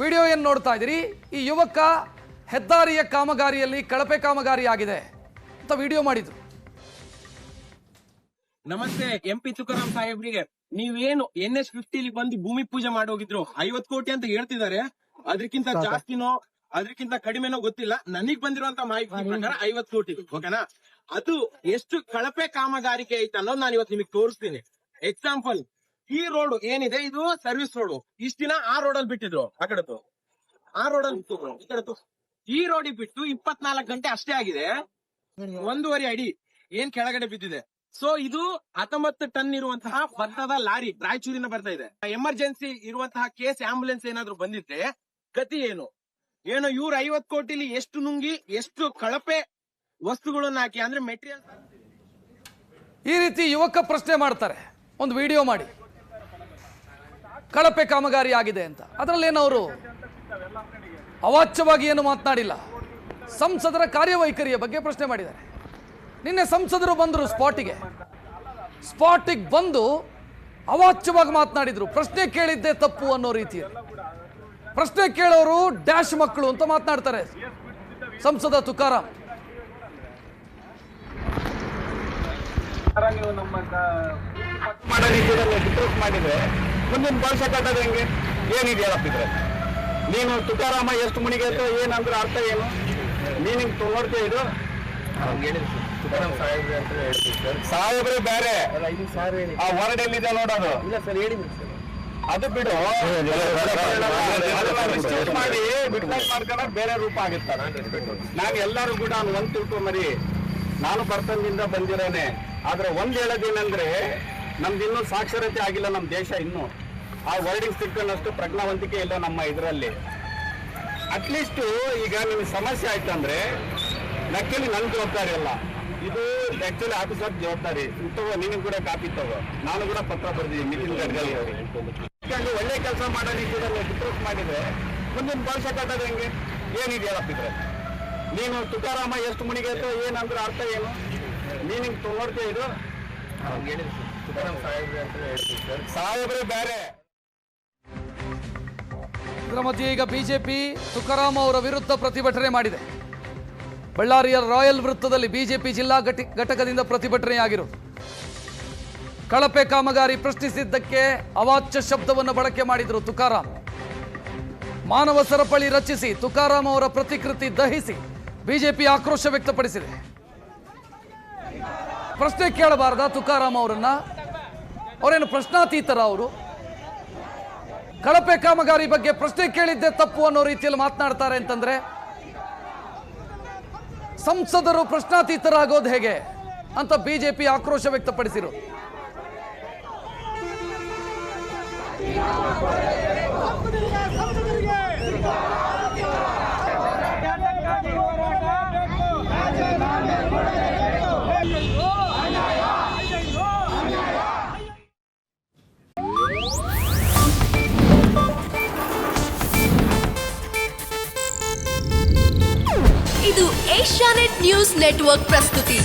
Video ಏನು ನೋಡ್ತಾ ಇದ್ದೀರಿ, ಈ ಯುವಕ ಹೆದ್ದಾರಿಯ ಕಾಮಗಾರಿಯಲ್ಲಿ ಕಳಪೆ ಕಾಮಗಾರಿ ಆಗಿದೆ ಅಂತ ವಿಡಿಯೋ ಮಾಡಿದ್ರು. ನಮಸ್ತೆ MP ತುಕಾರಾಮ್ ಸಾಹೇಬ್ರಿಗೆ. ನೀವೇನು NH50 ಬಂದು ಭೂಮಿ ಪೂಜೆ ಮಾಡಿ ಹೋಗಿದ್ರು 50 ಕೋಟಿ ಅಂತ ಹೇಳ್ತಿದ್ದಾರೆ. ಅದಕ್ಕಿಂತ ಜಾಸ್ತಿನೋ ಅದಕ್ಕಿಂತ ಕಡಿಮೆನೋ ಗೊತ್ತಿಲ್ಲ. ನನಗ್ ಬಂದಿರುವಂತ ಮಾಹಿತಿ ಪ್ರಕಾರ 50 ಕೋಟಿ. ಓಕೆನಾ? ಅದು ಎಷ್ಟು ಕಳಪೆ ಕಾಮಗಾರಿಕೆ ಐತೆ ಅನ್ನೋದು ನಾನು ಇವತ್ತು ನಿಮಗೆ ತೋರಿಸ್ತೀನಿ. ಎಕ್ಸಾಂಪಲ್, ಈ ರೋಡ್ ಏನಿದೆ ಇದು ಸರ್ವಿಸ್ ರೋಡ್. ಇಷ್ಟ ದಿನ ಆ ರೋಡ್ ಅಲ್ಲಿ ಬಿಟ್ಟಿದ್ರು, ಆ ಕಡೆದು ಆ ರೋಡ್ ಅಲ್ಲಿ ಈ ಕಡೆದು ಈ ರೋಡಿಗೆ ಬಿಟ್ಟು 24 ಗಂಟೆ ಅಷ್ಟೇ ಆಗಿದೆ. 1.5 ಅಡಿ ಏನ್ ಕೆಳಗಡೆ ಬಿದ್ದಿದೆ. ಸೊ ಇದು 19 ಟನ್ ಇರುವಂತಹ ಭತ್ತದ ಲಾರಿ ರಾಯಚೂರಿನ ಬರ್ತಾ ಇದೆ. ಎಮರ್ಜೆನ್ಸಿ ಇರುವಂತಹ ಕೇಸ್ ಆಂಬುಲೆನ್ಸ್ ಏನಾದ್ರು ಬಂದಿದ್ರೆ ಗತಿ ಏನು? ಏನೋ ಇವ್ರು 50 ಕೋಟಿಲಿ ಎಷ್ಟು ನುಂಗಿ ಎಷ್ಟು ಕಳಪೆ ವಸ್ತುಗಳನ್ನ ಹಾಕಿ, ಅಂದ್ರೆ ಮೆಟೀರಿಯಲ್. ಈ ರೀತಿ ಯುವಕ ಪ್ರಶ್ನೆ ಮಾಡ್ತಾರೆ, ಒಂದು ವಿಡಿಯೋ ಮಾಡಿ ಕಳಪೆ ಕಾಮಗಾರಿ ಆಗಿದೆ ಅಂತ. ಅದರಲ್ಲೇನವರು ಅವಾಚ್ಯವಾಗಿ ಏನು ಮಾತನಾಡಿಲ್ಲ. ಸಂಸದರ ಕಾರ್ಯವೈಖರಿಯ ಬಗ್ಗೆ ಪ್ರಶ್ನೆ ಮಾಡಿದ್ದಾರೆ. ನಿನ್ನೆ ಸಂಸದರು ಬಂದರು ಸ್ಪಾಟಿಗೆ ಬಂದು ಅವಾಚ್ಯವಾಗಿ ಮಾತನಾಡಿದ್ರು. ಪ್ರಶ್ನೆ ಕೇಳಿದ್ದೆ ತಪ್ಪು ಅನ್ನೋ ರೀತಿಯಲ್ಲಿ. ಪ್ರಶ್ನೆ ಕೇಳೋರು ಡ್ಯಾಶ್ ಮಕ್ಕಳು ಅಂತ ಮಾತನಾಡ್ತಾರೆ ಸಂಸದ ತುಕಾರಾಮ್. ನೀವು ನಮ್ಮ ಮಾಡಿದ್ರೆ ಮುಂದಿನ ಭವಿಷ್ಯ ಕಟ್ಟೋದು ಹೆಂಗೆ? ಏನಿದೆಯಲ್ಲಪ್ಪ ಇದ್ರೆ ನೀನು ತುಕಾರಾಮ ಎಷ್ಟು ಮುಣಿಗೆ ಏನಂದ್ರೆ ಅರ್ಥ ಏನು? ನೀನಿಂಗ್ ನೋಡ್ತೇ ಇದು ಸಾಹೇಬ್ರೆ ಬೇರೆ ಆ ವರ್ಡ್ ಎಲ್ಲಿದೆ ನೋಡೋದು. ಇಲ್ಲ ಸರ್, ಹೇಳಿ ಅದು ಬಿಡು. ಮಾಡಿ ಬಿಟ್ಕಾಸ್ ಮಾಡ್ಕೊಂಡ್ರೆ ಬೇರೆ ರೂಪ ಆಗಿರ್ತಾರೆ. ನಾನು ಎಲ್ಲರೂ ಕೂಡ ಒಂದ್ ತಿಳ್ಕೊಂಬರಿ, ನಾನು ಬರ್ತದಿಂದ ಬಂದಿರೋನೆ. ಆದ್ರೆ ಒಂದ್ ಹೇಳೋದೇನಂದ್ರೆ, ನಮ್ದಿನ್ನೂ ಸಾಕ್ಷರತೆ ಆಗಿಲ್ಲ ನಮ್ಮ ದೇಶ. ಇನ್ನು ಆ ವರ್ಡಿಂಗ್ಸ್ ತಿಳ್ಕೊಂಡಷ್ಟು ಪ್ರಜ್ಞಾವಂತಿಕೆ ಇಲ್ಲ ನಮ್ಮ ಇದರಲ್ಲಿ. ಅಟ್ಲೀಸ್ಟ್ ಈಗ ನಿಮ್ಗೆ ಸಮಸ್ಯೆ ಆಯ್ತಂದ್ರೆ ಆಕ್ಚುಲಿ ನನ್ ಜವಾಬ್ದಾರಿ ಅಲ್ಲ ಇದು, ಆಕ್ಚುಲಿ ಆಫೀಸರ್ ಜವಾಬ್ದಾರಿ. ತಗೋ, ನೀನು ಕೂಡ ಕಾಪಿ ತಗೋ. ನಾನು ಕೂಡ ಪತ್ರ ಬರ್ದಿದ್ದೀನಿ ನಿತಿನ್ ಗಡ್ಕರಿ ಅವರಿಗೆ. ಒಳ್ಳೆ ಕೆಲಸ ಮಾಡೋ ನಿಟ್ಟಿನಲ್ಲಿ ಡಿಪ್ರೋಸ್ ಮಾಡಿದ್ರೆ ಮುಂದಿನ ಭವಿಷ್ಯ ಕಟ್ಟೋದು ಹೆಂಗೆ? ಏನಿದೆಯಲ್ಲಪ್ಪ ಇದ್ರೆ ನೀನು ತುಕಾರಾಮ ಎಷ್ಟು ಮುಣಿಗೆ ಏನಂದ್ರೆ ಅರ್ಥ ಏನು? ನೀನಿಂಗ್ ನೋಡ್ತೇ ಇದು ಸಾಹೇಬ್ರೆ ಬೇರೆ. ಇದರ ಮಧ್ಯೆ ಈಗ ಬಿಜೆಪಿ ತುಕಾರಾಮ್ ಅವರ ವಿರುದ್ಧ ಪ್ರತಿಭಟನೆ ಮಾಡಿದೆ. ಬಳ್ಳಾರಿಯ ರಾಯಲ್ ವೃತ್ತದಲ್ಲಿ ಬಿಜೆಪಿ ಜಿಲ್ಲಾ ಘಟಕದಿಂದ ಪ್ರತಿಭಟನೆಯಾಗಿರೋದು. ಕಳಪೆ ಕಾಮಗಾರಿ ಪ್ರಶ್ನಿಸಿದ್ದಕ್ಕೆ ಅವಾಚ್ಯ ಶಬ್ದವನ್ನು ಬಳಕೆ ಮಾಡಿದರು ತುಕಾರಾಮ್. ಮಾನವ ಸರಪಳಿ ರಚಿಸಿ ತುಕಾರಾಮ್ ಅವರ ಪ್ರತಿಕೃತಿ ದಹಿಸಿ ಬಿಜೆಪಿ ಆಕ್ರೋಶ ವ್ಯಕ್ತಪಡಿಸಿದೆ. ಪ್ರಶ್ನೆ ಕೇಳಬಾರ್ದ ತುಕಾರಾಮ್ ಅವರನ್ನ? ಅವರೇನು ಪ್ರಶ್ನಾತೀತರ? ಅವರು ಕಳಪೆ ಕಾಮಗಾರಿ ಬಗ್ಗೆ ಪ್ರಶ್ನೆ ಕೇಳಿದ್ದೆ ತಪ್ಪು ಅನ್ನೋ ರೀತಿಯಲ್ಲಿ ಮಾತನಾಡ್ತಾರೆ ಅಂತಂದ್ರೆ ಸಂಸದರು ಪ್ರಶ್ನಾತೀತರಾಗೋದು ಹೇಗೆ ಅಂತ ಬಿಜೆಪಿ ಆಕ್ರೋಶ ವ್ಯಕ್ತಪಡಿಸಿರು. ಇದು ಏಷ್ಯಾನೆಟ್ ನ್ಯೂಸ್ ನೆಟ್ವರ್ಕ್ ಪ್ರಸ್ತುತಿ.